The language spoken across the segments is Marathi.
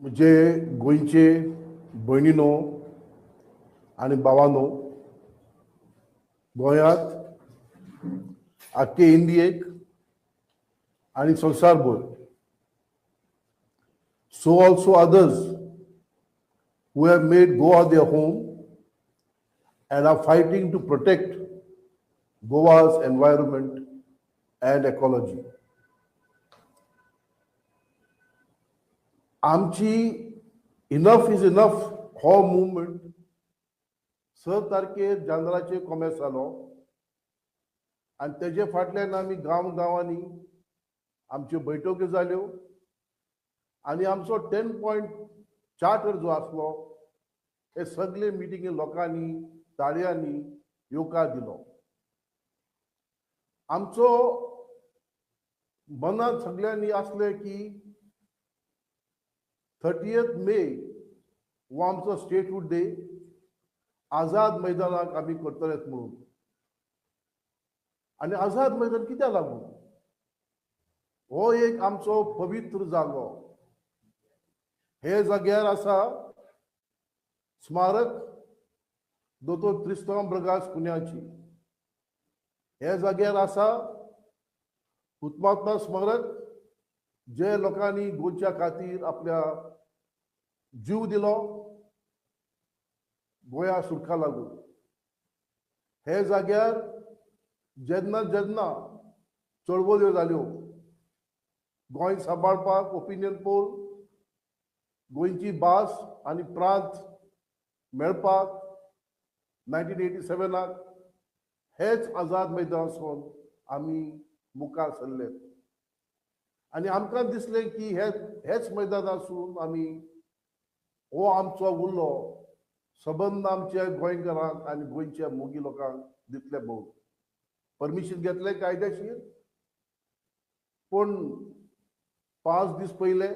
म्हणजे गोंयचे भयणीनो आणि भावांनो, गोंयांत आख्खे इंडियेक आणि संवसारभर so also others who have made Goa their home and are fighting to protect Goa's environment and ecology. आमची इनफ इज इनफ हो मुवमेंट 6 तारखेर जानराचे कोमेस जालो आणि तेजे फाटल्यान आमी गांवांनी आमच्यो बैठको जाल्यो आणि आमचो 10 पॉयंट चार्टर जो आसलो हे सगळे मिटिंगे लोकांनी ताळयांनी येवकार दिलो. आमचो मनात सगळ्यांनी असले की 30th मे हो आमचो स्टेटहूड डे आझाद मैदानाक आमी करतलेत म्हणून. आणि आझाद मैदान कित्याक लागून? हो एक आमचो पवित्र जागो. हे जाग्यार आसा स्मारक दोतोर त्रिस्तंभ प्रकाश कुन्याची. हे जाग्यार आसा हुतात्मा स्मारक जे लोकांनी गोंयच्या खातीर आपल्या जीव दिलो गोंया सुरका लागून. हे जाग्यार जेन्ना जेन्ना चळवळ्यो जाल्यो गोंय सांबाळपाक ओपिनियन पोल गोंयची भास आनी प्रांत मेळपाक 1987 हेच आझाद मैदानासून आमी मुखार सरले. आणि आमकां दिसलें की हेच मैदानासून आमी हो आमचो उरलो सबंद आमच्या गोंयकारांक आनी गोंयच्या मोगी लोकांक दितले म्हणून परमिशन घेतलें कायदेशीर. पूण 5 दीस पयले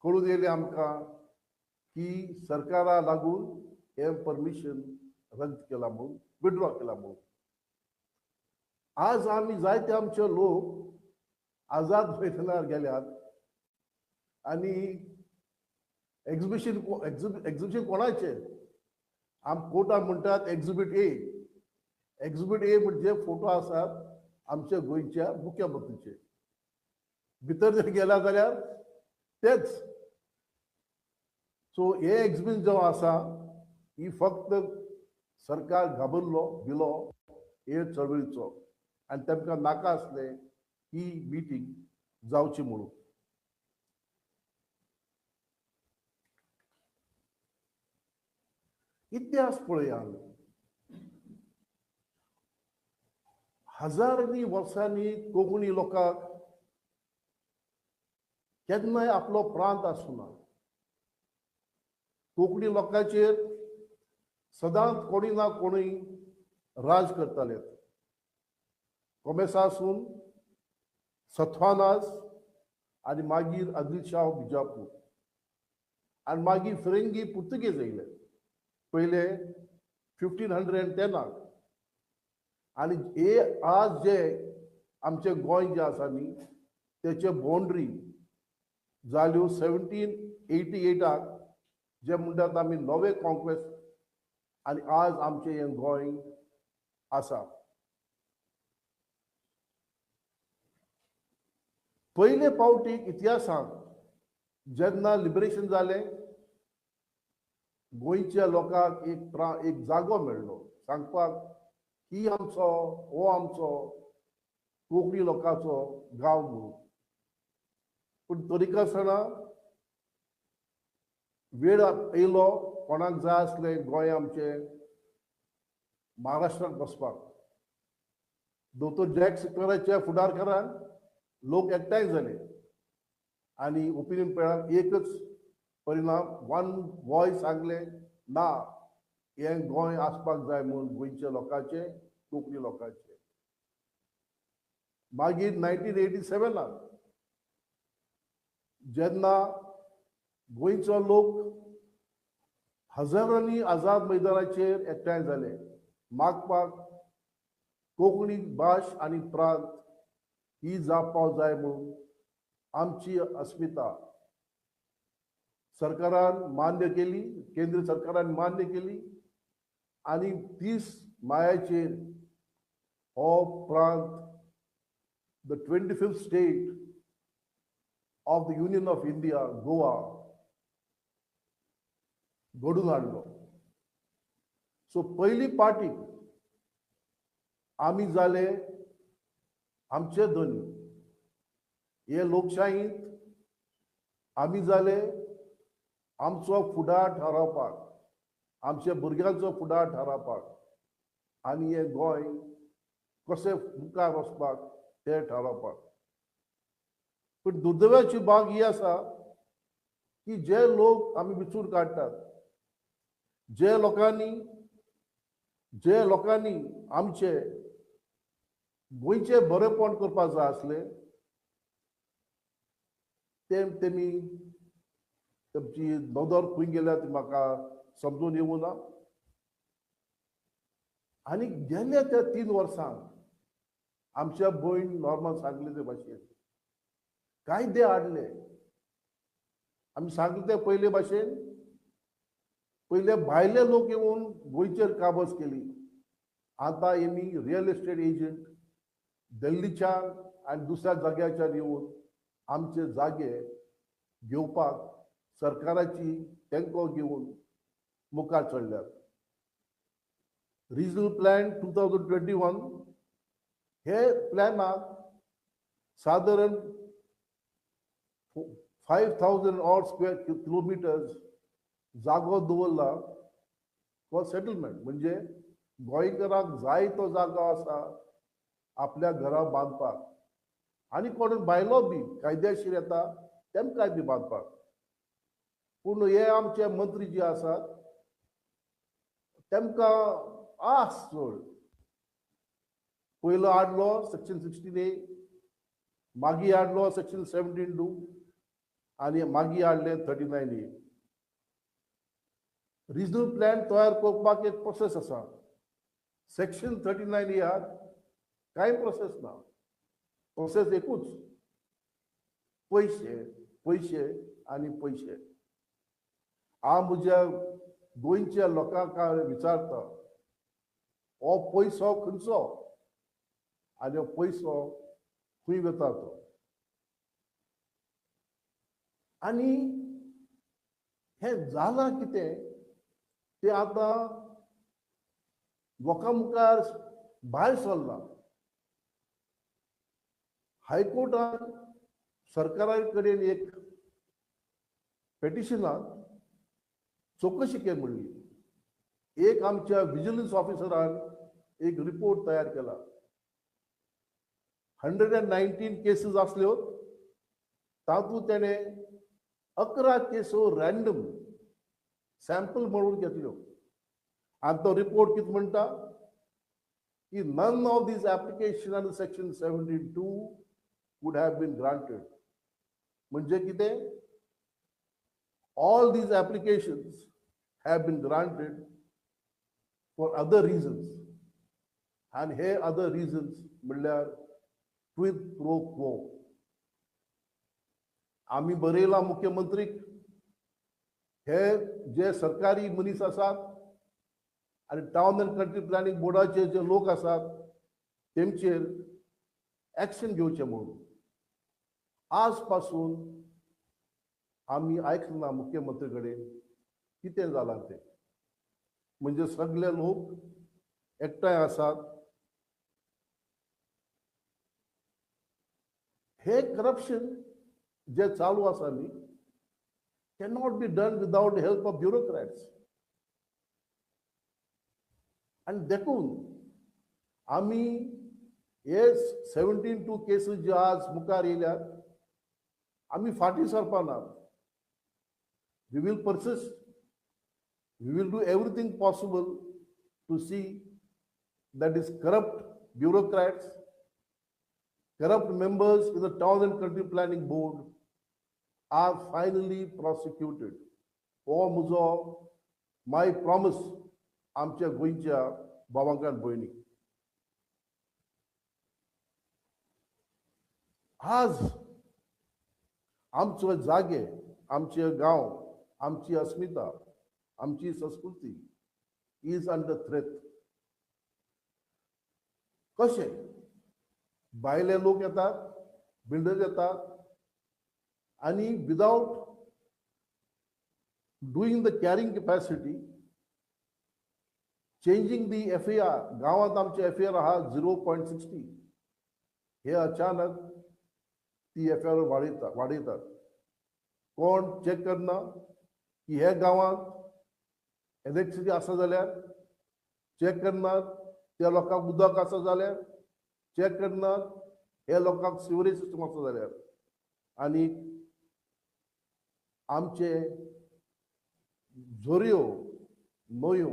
कळून येयलें आमकां की सरकारा लागून हे परमिशन रद्द केला म्हणून विड्रॉ केला म्हणून. आज आमी जायते आमचे लोक आझाद मैदानार गेल्यात आणि एक्झिबिशन कोणाचे? कोर्टान म्हणटात एक्झिबीट ए. एक्झिबीट ए म्हणजे फोटो आसात आमच्या गोंयच्या मुख्यमंत्रीचे. भितर जर गेला जाल्यार तेच. सो हे एक्झिबिशन जो आसा ही फक्त सरकार घाबरलो भिलो हे चळवळीचो आणि तांकां नाका आसलें ही मिटींग जावची म्हणून. इतिहास पळया. हजारांनी वर्सांनी कोंकणी लोकांक केन्नाय आपलो प्रांत आसूना. कोंकणी लोकांचेर सदांच कोणी ना कोणी राज करताले. कोमेसासून सत्वानाज आणि मागीर आदिलशाह बिजापूर आणि मागीर फिरंगी पुर्तुगेज येयले पहिले 1510 आणि हे आज जे आमचे गोंय जे आसा न्ही तेचे बाउंड्री जाल्यो 1788 जे म्हणटात आमी नवे कॉन्क्वेस्ट आणि आज आमचे हे गोंय आसा. पयले फावटीक इतिहासांत जेन्ना लिबरेशन जालें गोंयच्या लोकांक एक जागो मेळ्ळो सांगपाक ही आमचो हो आमचो कोंकणी लोकांचो गांव म्हणून. पूण तरीक आसतना वेळ येयलो कोणाक जाय आसलें गोंय आमचे महाराष्ट्राक बसपाक. दोतोर जॅक सिक्वेराच्या फुडारकारान लोक एकठांय जाले आणि ओपिनियन पोलाक एकच परिणाम वन वॉयस सांगले ना हे गोंय आसपाक जाय म्हणून गोंयच्या लोकांचे कोंकणी लोकांचे. मागीर 1987 जेन्ना गोंयचो लोक हजारांनी आझाद मैदानाचेर एकठांय जाले मागपाक कोंकणी भास आनी प्रांत ही जावपाक जाय म्हणून आमची अस्मिता सरकारान मान्य केली, केंद्र सरकारान मान्य केली आणि 30 मायाचेर हो प्रांत the 25th state of the union of India Goa घडून हाडलो. सो पहिली पार्टी आमी जाले आमचे धनी. हे लोकशाहीत आमी जाले आमचो फुडार थारावपाक, आमच्या भुरग्यांचो फुडार थारावपाक आनी हे गोंय कशें मुखार वचपाक ते थारावपाक. पूण दुर्दैवाची बाब ही आसा की जे लोक आमी विचून काडटात, जे लोकांनी आमचे गोंयचे बरेपण करपाक जाय आसले तेमी तेमची नदर खंय गेल्या ती म्हाका समजून येवना. आनी गेल्या त्या 3 वर्सांक आमच्या भयण नॉर्मल सांगले ते भाशेन कायदे हाडले. आमी सांगले ते पयले भाशेन पयले भायले लोक येवन गोंयचेर काबस केली. आतां हेमी रियल एस्टेट एजंट दिल्लीच्यान आनी दुसऱ्या जाग्याच्यान येवन आमचे जागे घेवपाक सरकाराची तेंको घेवन मुखार चडल्यात. रिजनल प्लॅन 2021 हे प्लॅनाक सादारण 5,000 ऑड स्क्वेअर किलोमिटर्स जागो दवरला फॉर सेटलमेंट. म्हणजे गोंयकारांक जाय तो जागो आसा आपल्या घरा बांदपाक आनी कोण भायलो बी कायदेशीर येता तेमकांय बी बांदपाक. पूण हे आमचे मंत्री जे आसात तेमकां आस चड. पयलो हाडलो सेक्शन 16A, मागीर हाडलो सेक्शन 17(2) आनी मागीर हाडले 39A. रिजनल प्लॅन तयार करपाक एक प्रोसेस आसा. सेक्शन 39A कांय प्रोसेस ना. प्रोसेस एकूच, पैसे पैसे आनी पैसे. हांव म्हज्या गोंयच्या लोकांक विचारता हो पयसो खंयचो आनी हो पयसो खंय वता तो. आनी हें जालां कितें तें आतां लोकां मुखार भायर सरलां. हायकोर्टान सरकारा कडेन एक पेटिशनाक चवकशी केली म्हणली. एक आमच्या विजिलन्स ऑफिसरान एक रिपोर्ट तयार केला. 119 केसीस आसल्यो, तातूंत तेणें 11 केसो रँडम सॅम्पल म्हणून घेतल्यो. आनी तो रिपोर्ट कितें म्हणटा की none of these applications under section 17(2) would have been granted. म्हणजे कितें? All these applications have been granted for other reasons. And हे other reasons म्हणल्यार quid pro quo. आमी बरयला मुख्यमंत्रीक हे जे सरकारी मनीस आसात आनी टावन एंड कंट्री प्लॅनिंग बोर्डाचे जे लोक आसात तेमचेर एक्शन घेवचें म्हणून. आज पासून आमी आयकना मुख्यमंत्री कडेन कितें जालां तें. म्हणजे सगळे लोक एकठांय आसात. हे करप्शन जे चालू आसा न्ही cannot be done without the help of bureaucrats. आनी देखून आमी हे 17(2) केसीस जे आज मुखार येयल्यात आमी फाटीं सरपाना. We will persist. We will do everything possible to see that is corrupt bureaucrats, corrupt members in the Town and Country Planning Board are finally prosecuted. हो म्हजो माय प्रॉमिस आमच्या गोंयच्या भावांक आनी भयणीक. आज आमचे जागे, आमचे गांव आमची अस्मिता, आमची संस्कृती इज अंडर थ्रेट. कसे भायले लोक येतात, बिल्डर्स येतात आणि without doing the carrying capacity, changing the FAR, गावात आमचे FAR हा 0.60, हे अचानक ती FAR वाढयतात. कोण चेक करना की हे गावात इलेक्ट्रिसिटी आसा जाल्यार, चेक करनात त्या लोकांक उदक आसा जाल्यार, चेक करनात हे लोकांक सिवरेज सिस्टम आसा जाल्यार, आनी आमचे झोऱ्यो, न्हंयो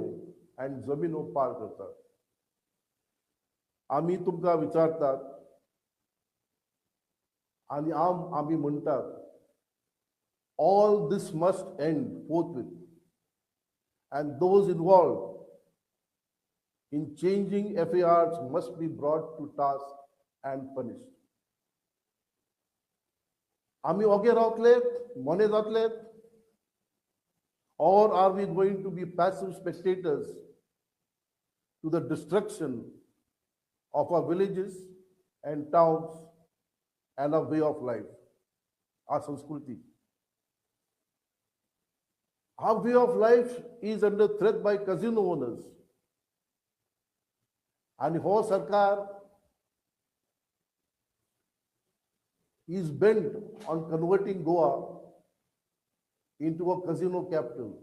आनी जमिनो पार करतात. आमी तुमकां विचारतात आनी आमी म्हणटात, all this must end forthwith, and those involved in changing FARs must be brought to task and punished. आमी ओगे रावतलेत, मोने जातलेत, or are we going to be passive spectators to the destruction of our villages and towns and our way of life, our Sanskriti? Our way of life is under threat by casino owners. And ho sarkar is bent on converting Goa into a casino capital.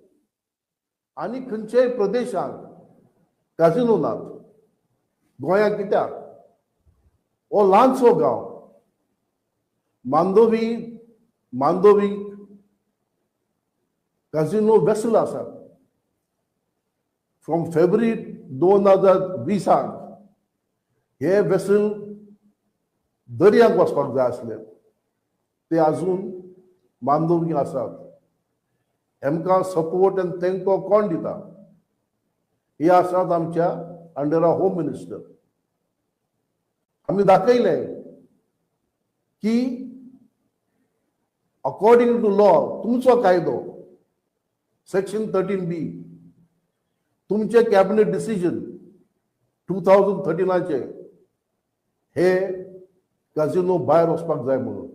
आणि खंयच्याय प्रदेशांत काजिनो नात. गोंयांत कित्याक? हो ल्हानसो गांव. मांदोवी काजिनो वेसल आसा. फ्रॉम फेब्रुवारी 2020 हे वेसल दर्यांक वचपाक जाय आसले, ते अजून मांदोवी आसात. हेमकां सपोर्ट आनी तेंको कोण दिता? हे आसात आमच्या अंडर अ होम मिनिस्टर. आमी दाखयलें की अकॉर्डिंग टू लॉ, तुमचो कायदो सेक्शन 13B, तुमचे कॅबिनेट डिसिजन 2013 हे काजिनो भायर वचपाक जाय म्हणून.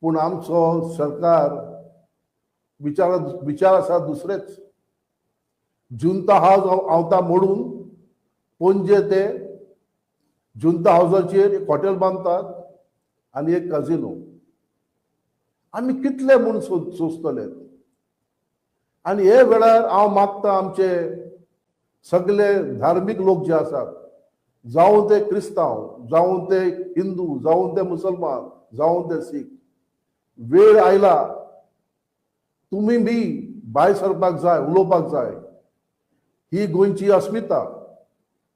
पूण आमचो सरकार विचार आसा दुसरेच. जुंता हाऊस आवता मोडून पणजे ते जुंता हाऊसाचेर एक हॉटेल बांदतात आनी एक काजिनो. आमी कितले म्हूण सोंसतले? आनी हे वेळार हांव मागता आमचे सगळे धार्मीक लोक जे आसात, जावं ते क्रिस्तांव, जावं ते हिंदू, जावं ते मुसलमान, जावं ते सीख, वेळ आयला तुम्ही बी भायर सरपाक जाय, उलोवपाक जाय. ही गोंयची अस्मिता,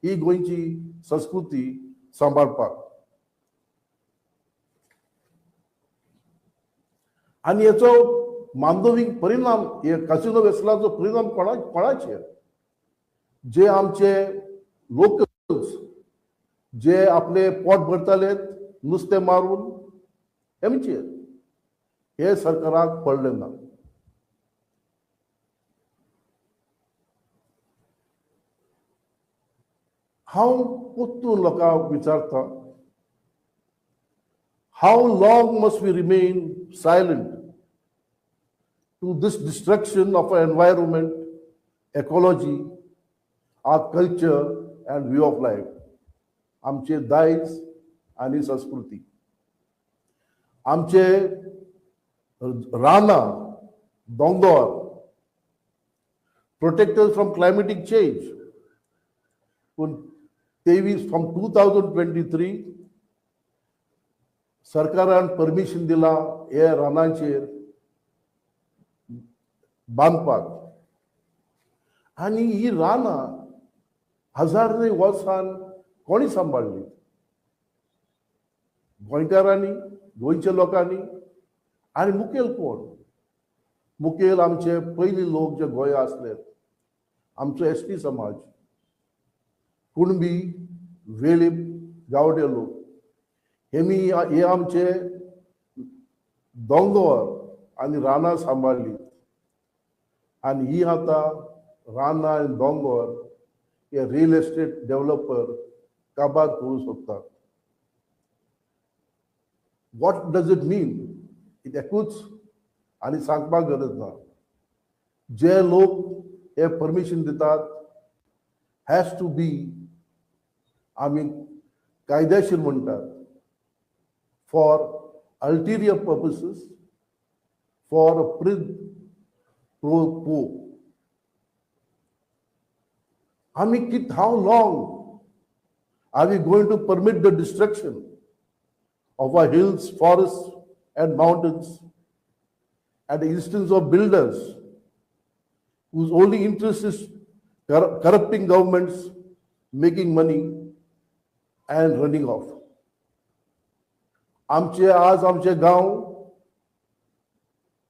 ही गोंयची संस्कृती सांबाळपाक. आनी हेचो मांदोवीक परिणाम, हे कासिनो वेसलाचो परिणाम कोणाचेर? जे आमचे लोकल्स जे आपले पोट भरतालेत नुस्तें मारून, हेमचेर. हे सरकाराक पडलें ना. हांव पोत्तून लोकांक विचारता, how long must we remain silent to this destruction of our environment, ecology, our culture and way of life, आमचे दायज आनी संस्कृती, आमचे रानां, दोंगर, प्रोटेक्टर्स फ्रॉम क्लायमेटीक चेंज. पूण 2023 सरकारान परमिशन दिला हे रानांचेर बांदपाक. आनी ही रानां हजारांनी वर्सान कोणी सांबाळली? गोंयकारांनी, गोंयच्या लोकांनी. आनी मुखेल कोण? मुखेल आमचे पयलीं लोक जे गोंया आसले, आमचो ST समाज, कुणबी, वेळीप, गावडे लोक. हे आमचे दोंगर आनी रानां सांबाळली. आणि ही आता रानां आणि दोंगर हे रियल एस्टेट डेव्हलपर काबार करू शकतात. What does it mean? It एकूच आणि सांगपाक गरज ना. जे लोक हे परमिशन दितात हॅज टू बी, आम्ही कायदेशीर म्हणतात, फॉर अल्टिरियर पर्पसेस, फॉर प्रिद प्रो पो. How long are we going to permit the destruction of our hills, forests, and mountains at the instance of builders whose only interest is corrupting governments, making money, and running off? आमचे गांव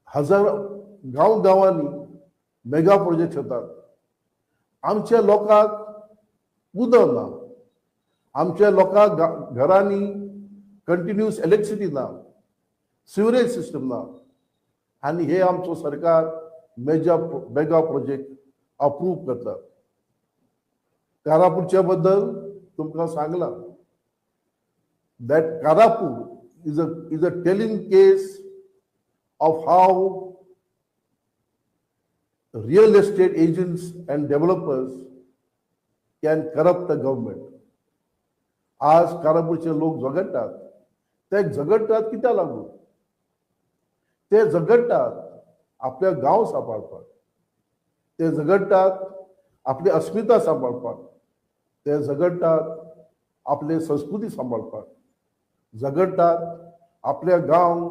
हजार गांवांनी मेगा प्रोजेक्ट होतात. आमच्या लोकांक उदक ना, आमच्या लोकांक घरांनी कंटिन्युअस इलेक्ट्रिसिटी ना, सिवरेज सिस्टम ना, आणि हे आमचो सरकार मेगा प्रोजेक्ट अप्रूव्ह करतात. कारापूरच्या बद्दल तुमकां सांगला. That Karapur is a telling case of how real estate agents and developers can corrupt the government. आज कारापूरचे लोक झगडतात. ते झगडतात कित्या लागून? ते झगडतात आपल्या गांव सांभाळपाक, ते झगडतात आपली अस्मिता सांभाळपाक, ते झगडतात आपले संस्कृती सांभाळपाक, झगडतात आपल्या गांव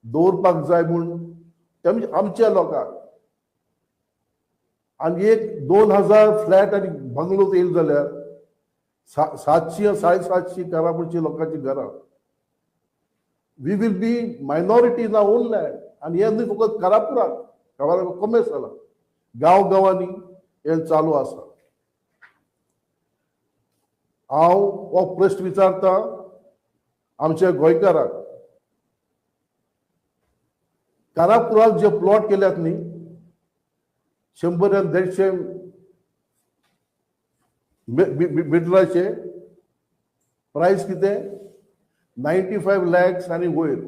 दवरपाक जाय म्हणून आमच्या लोकांक. आणि एक 2000 फ्लॅट आणि बंगलो येईल जाल्यार 700-750 कारापूरची लोकांची घरां. We will be minority in our own land. आणि हे न्हय फकत कारापुराक, कमेस जाला, गांवांनी हे चालू आसा. हांव हो प्रश्न विचारता आमच्या गोंयकाराक. कारापुराक जे प्लॉट केल्यात न्ही, 100-150 मिटराचे प्राइस कितें? 95 lakhs आणि वयर.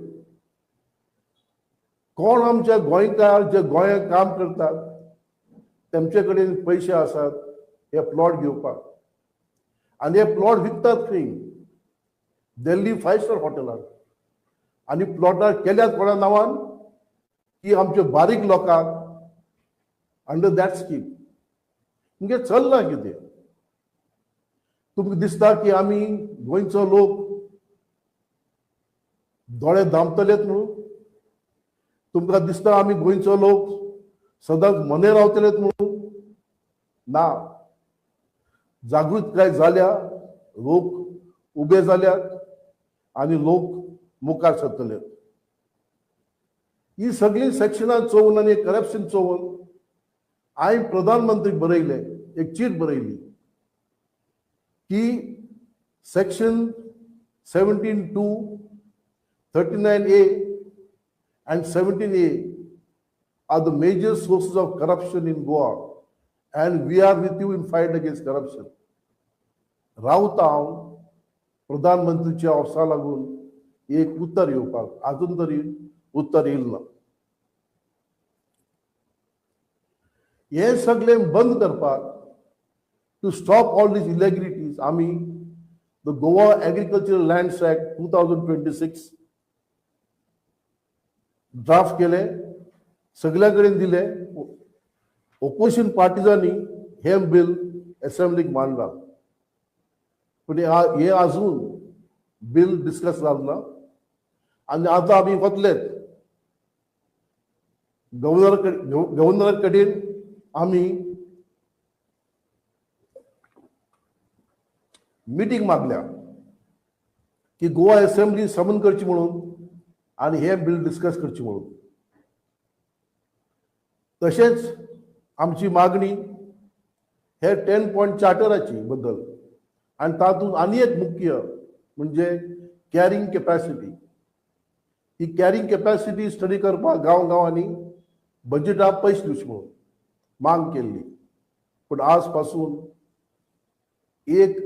कोण आमच्या गोंयकार जे गोंयांत काम करतात तेमचे कडेन पैसे आसात हे प्लॉट घेवपाक, आणि हे प्लॉट विकतात खंय? दिल्ली 5 स्टार हॉटेलाक. आणि प्लॉटार केल्यात कोणा नांवान? की आमच्या बारीक लोकांक अंडर दॅट स्कीम. तुमगे चलना कितें? तुमकां दिसता की आमी गोंयचो लोक दोळे धांपतलेत म्हणून? तुमकां दिसता आमी गोंयचो लोक सदांच मने रावतलेत म्हणून? ना. जागृतकाय जाल्या, लोक उबे जाल्यात आणि लोक मुखार सरतले. ही सगळी सेक्शनां चोवन आनी करप्शन चोवन हांवें प्रधानमंत्रीक बरयलें, एक चीट बरयली की section 17(2), 39A and 17A are the major sources of corruption in Goa, and we are with you in fight against corruption. रावता हांव प्रधानमंत्रीच्या ऑफिसा लागून एक उत्तर येवपाक, अजून तरी उत्तर येईल ना. हे सगळें बंद करपाक, टू स्टॉप ऑल दीज इलेगलिटीज, आमी the Goa agricultural lands act 2026 draft केले, सगळ्या कडेन दिले. ओपोजिशन पार्टीजांनी हे बिल असेंब्लीक मांडला, पण हे अजून बिल डिस्कस जालें ना. आणि आता आमी वतलेत गव्हर्नर कडेन. आमी मिटींग मागल्या की गोवा असेंब्ली समन करची म्हणून आणि हे बिल डिस्कस करची म्हणून. तशेंच आमची मागणी हे 10 पॉइंट चार्टराची बद्दल, आणि तातूंत आनी एक मुख्य म्हणजे कॅरिंग कॅपॅसिटी. ही कॅरिंग कॅपॅसिटी स्टडी करपाक गांवांनी बजेटाक पयशे दिवचे म्हणून. मांग केली, पण आजपासून एक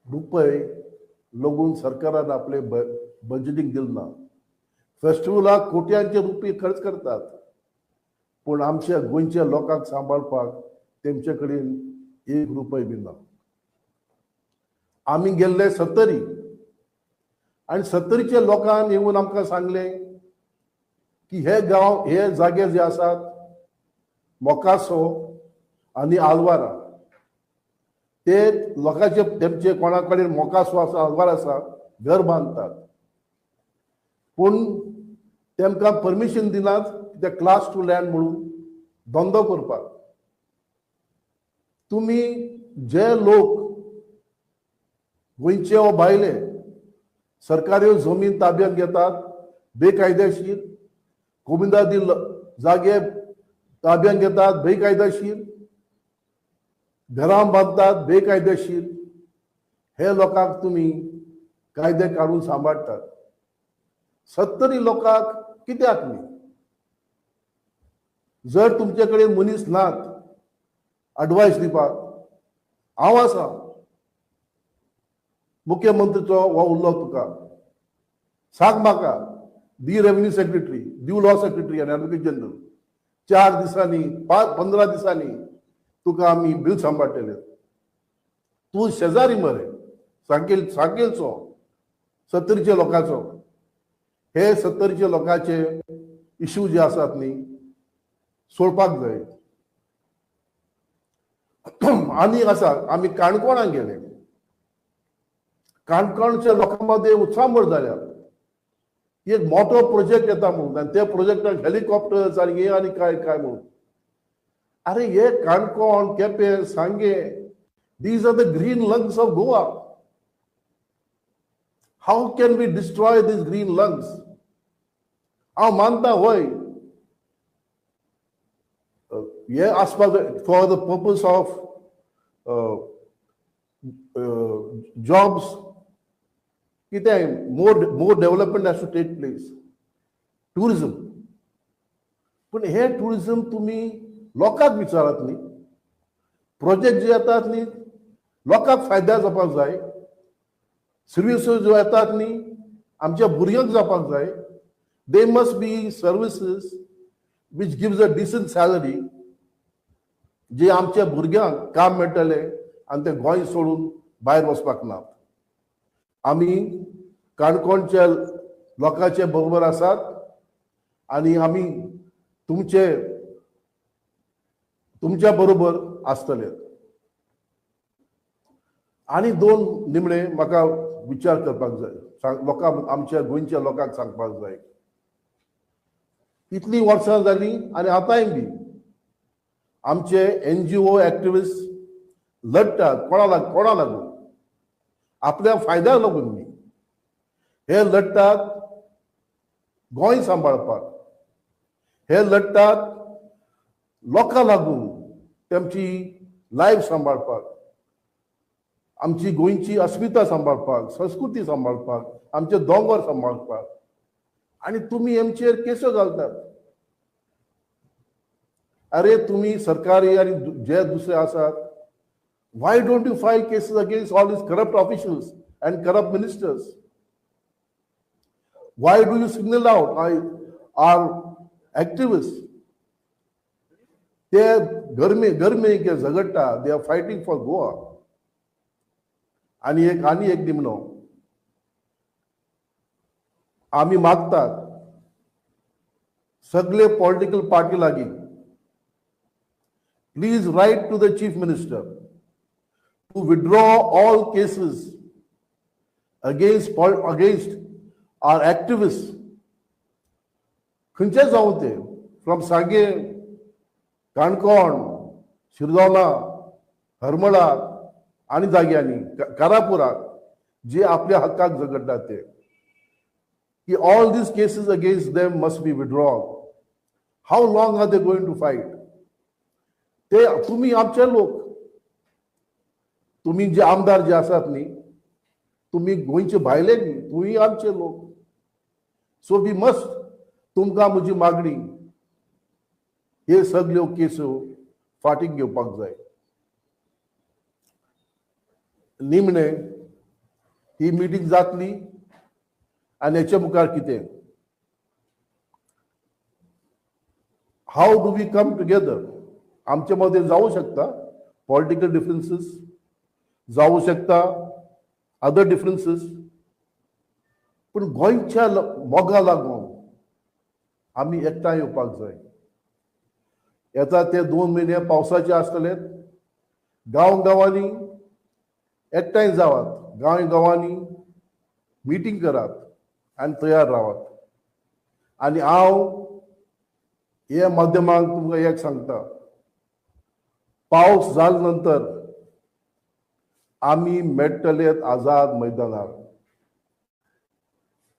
रुपये लागून सरकारान आपले बजेटिंग दिलं ना. फेस्टिवलाक कोट्यांचे रुपये खर्च करतात, पण आमच्या गोंयच्या लोकांक सांबाळपाक तेमचे कडेन एक रुपये बी ना. आम्ही गेल्ले 70 आणि 70चे लोकांन येऊन आमकां सांगले की हे गांव, हे जागे जे आसात मोकासो आणि आलवारा, ते लोकांचे तेमचे कोणा कडेन मोकासो आसा, आलवार आसा, घर बांदतात, पण तेमकां परमिशन दिनात ते क्लास 2 लँड म्हणून धंदो करपाक. तुम्ही जे लोक गोंयचे व भायले सरकारी जमीन ताब्यात घेतात बेकायदेशीर, कोमिदादी जागे ताब्यात घेतात बेकायदेशीर, घरां बांदतात बेकायदेशीर, हे लोकांक तुम्ही कायदे काढून सांबाळतात. 70 लोकांक कित्याक न्ही? जर तुमचे कडेन मनीस नात एडवायस दिवपाक, हांव आसा, मुख्यमंत्रीचो हो उल्लो तुका सांग, म्हाका the revenue secretary, the law secretary आनी एडवोकेट जनरल 4 दिसांनी 15 दिसांनी तुका आमी बिल सांबाळटले. तूं शेजारी मरे सांगेलचो 70चे लोकांचो, हे 70चे लोकांचे इश्यू जे आसात न्ही सोडपाक जाय. आनी आसा, आमी काणकोणाक गेले, काणकोणच्या लोकांमध्ये उत्साह जाल्या. एक मोठो प्रोजेक्ट येता म्हणून, आणि त्या प्रोजेक्टाक हेलिकॉप्टर्स आणि हे आणि काय काय म्हणून. अरे हे काणकोण, केपें, सांगे, these are the green lungs of Goa. How can we destroy these green lungs? हांव मानता होय, हे आसपाक for the purpose of jobs, कितें more development has to take place, tourism. पण हे टुरिझम तुम्ही लोकांक विचारात न्ही. प्रोजेक्ट जे येतात न्ही लोकांक फायदा जावपाक जाय, सर्विसीस ज्यो येतात न्ही आमच्या भुरग्यांक जावपाक जाय. They must be services which gives a decent salary, जे आमच्या भुरग्यांक काम मेळटले आणि ते गोंय सोडून भायर वचपाक ना. आमी काणकोणच्या लोकांचे बरोबर आसात आणि आमी तुमच्या बरोबर आसतले. आणि 2 निमणे म्हाका विचार करपाक जाय, लोकांक, आमच्या गोंयच्या लोकांक सांगपाक जाय. इतली वर्सां जाली आणि आतांय बी आमचे NGO एक्टिविस्ट लढटात. कोणा लागून? आपल्या फायद्याक लागून न्ही. हे लढटात गोंय सांबाळपाक, हे लढटात लोकांक लागून, तेमची लायफ सांबाळपाक, आमची गोंयची अस्मिता सांबाळपाक, संस्कृती सांबाळपाक, आमचे दोंगर सांबाळपाक. आणि तुम्ही हेमचेर केसो घालतात. अरे तुम्ही सरकारी आणि जे दुसरे आसात, why don't you file cases against all these corrupt officials and corrupt ministers? Why do you signal out our activists? They गर्मे K झगडटा, they are fighting for Goa. आणि एक निमणो आम्ही मागतात सगळे पॉलिटिकल पार्टी लागीं, please write to the chief minister to withdraw all cases against our activists. खंयचे जावं ते, फ्रॉम सांगे, काणकोण, शिरदोना, हरमळा आणि जाग्यांनी, कारापुराक, जे आपल्या हक्काक झगडटात ते, की all these cases against them must be withdrawn. How long are they going to fight? ते तुम्ही आमचे लोक, तुम्ही जे आमदार जे आसात न्ही, तुम्ही गोंयचे भायले न्ही, तुम्ही आमचे लोक. सो वी मस्ट, तुमकां म्हजी मागणी, हे सगल्यो केसो फाटीक घेवपाक जाय. निमणे ही मिटींग जातली आनी हेचे मुखार कितें? How do we come together? आमचे मध्ये जावं शकता पॉलिटिकल डिफरन्सीस, जावं शकता अदर डिफरन्सीस, पूण गोंयच्या मोगा लागून आमी एकठांय येवपाक जाय. येता ते 2 म्हयने पावसाचे आसतले. गांवांनी एकठांय जावात, गांवांनी मिटींग करात आनी तयार रावात. आनी हांव हे माध्यमांक तुमकां एक सांगता, पावस जाले नंतर आमी मेळटलेत आझाद मैदानार.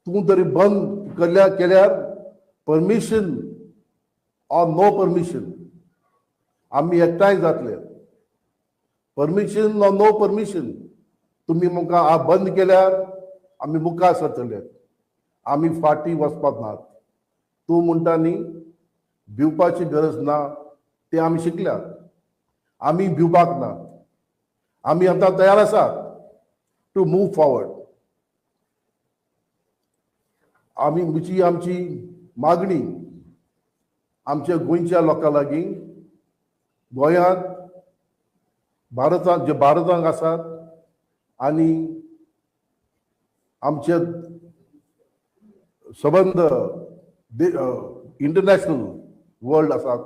तूं तरी बंद केल्यार परमिशन ऑर नो परमिशन आमी एकठांय जातले. परमिशन ऑर नो परमिशन तुमी म्हाका बंद केल्यार आमी मुखार सरतले. आमी फाटीं वचपाक नात. तूं म्हणटा न्ही भिवपाची गरज ना, तें आमी शिकल्यात. आमी भिवपाक ना. आमी आतां तयार आसात टू मूव फॉरवर्ड. आमची मागणी आमच्या गोंयच्या लोकां लागीं, गोंयांत भारतांत आसात आनी आमचे संबंद इंटरनॅशनल वर्ल्ड आसात,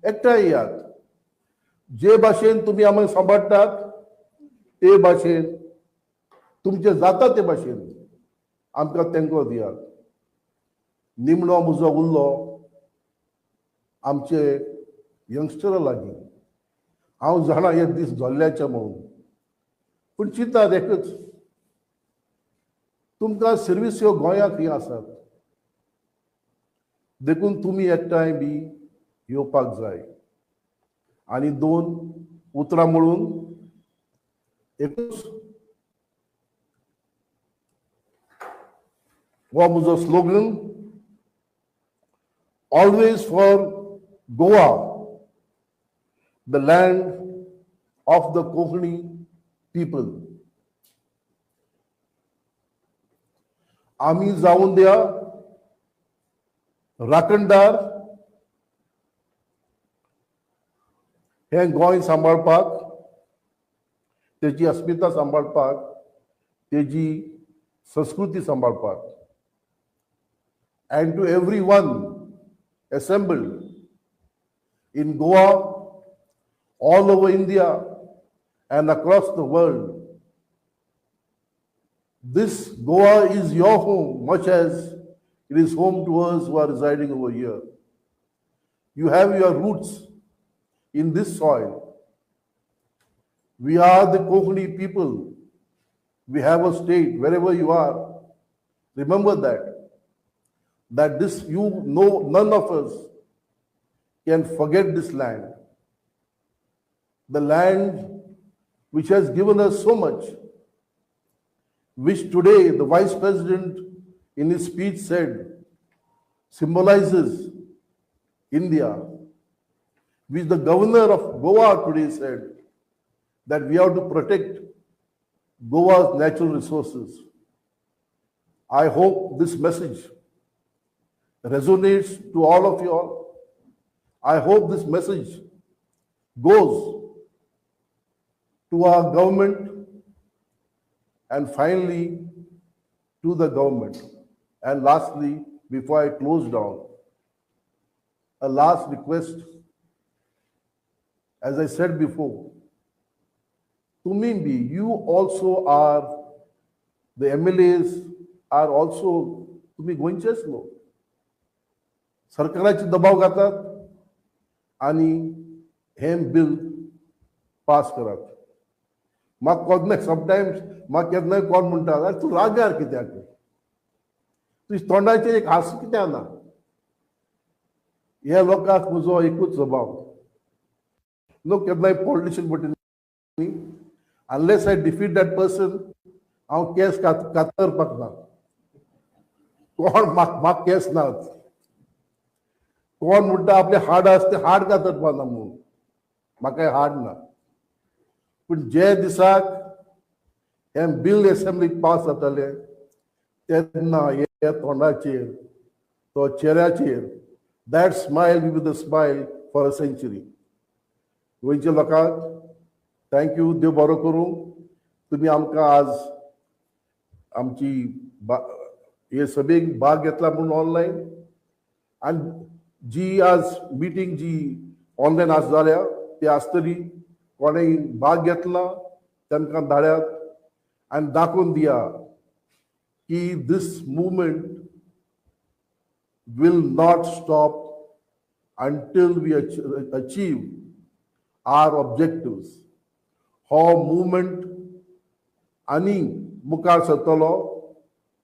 एकठांय येयात. जे भाशेन तुमी आमकां सांबाळटात ते भाशेन, तुमचे जाता ते भाशेन आमकां तेंको दियात. निमणो म्हजो उरलो आमचे यंगस्टरा लागीं. हांव जाणा हे दीस जोल्ल्याचे म्हणून, पूण चिंतात एकच, तुमकां सर्वीस ह्यो गोंयांत ही आसात, देखून तुमी एकठांय बी येवपाक जाय. आनी 2 उतरां म्हणून एकूच हो म्हजो slogan, always for Goa, the land of the Konkani people. आमी जावून द्या राखणदार हें गोंय सांबाळपाक, तेची अस्मिता सांबाळपाक, तेजी संस्कृती सांबाळपाक. And to everyone assembled in Goa, all over India and across the world, this Goa is your home much as it is home to us who are residing over here. You have your roots in this soil. We are the Konkani people. We have a state wherever you are. Remember that this, you know, none of us can forget this land. The land which has given us so much, which today the Vice President in his speech said symbolizes India, which the Governor of Goa today said that we have to protect Goa's natural resources. I hope this message resonates to all of you all. I hope this message goes to our government and finally to the government. And lastly, before I close down, a last request. As I said before, Tumimbi, you also are, the MLAs are also, तुम्ही गोंयचेच लोक. सरकाराचे दबाव घातात आणि हे बिल पास करात. म्हाका कोन्नाय समटायम्स म्हाका केन्नाय कोण म्हणटा अरे तूं रागार कित्याक, तुज्या तोंडाचेर एक हांसो कित्याक ना. ह्या लोकांक म्हजो एकूच जबाब, नो केन्नाय पॉलिटिशियन म्हणटा unless I defeat that person हांव केस कातरपाक ना. कोण म्हाका केस नात. कोण म्हणटा आपले हाड असते हाड का तटपाना म्हणून म्हाका हाड ना पण जे दिसाक हे बिल असेंब्लीक पास जातले तेन्ना हे तोंडाचेर तो चेहऱ्याचेर that smile will be the smile for a century. गोंयच्या लोकांक थँक्यू, देव बरो करूं. तुम्ही आमकां आज आमची हे सभेक भाग घेतला म्हणून ऑनलायन आनी जी आज मिटींग जी ऑनलायन आज जाल्या ती आसतली कोणेय भाग घेतला तांकां धाड्यात आनी दाखोवन दिया की दिस movement will not stop until we achieve our objectives. हो movement आनी मुखार सरतलो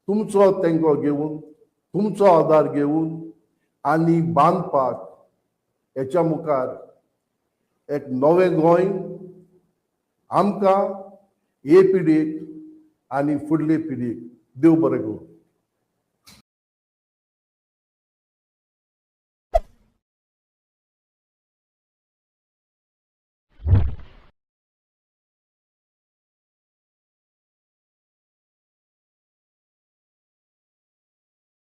तुमचो तेंको घेवन तुमचो आदार घेवन आनी बांदपाक हेच्या मुखार एक नवें गोंय आमकां हे पिडीक आनी फुडले पिडीक देव बरें करूं.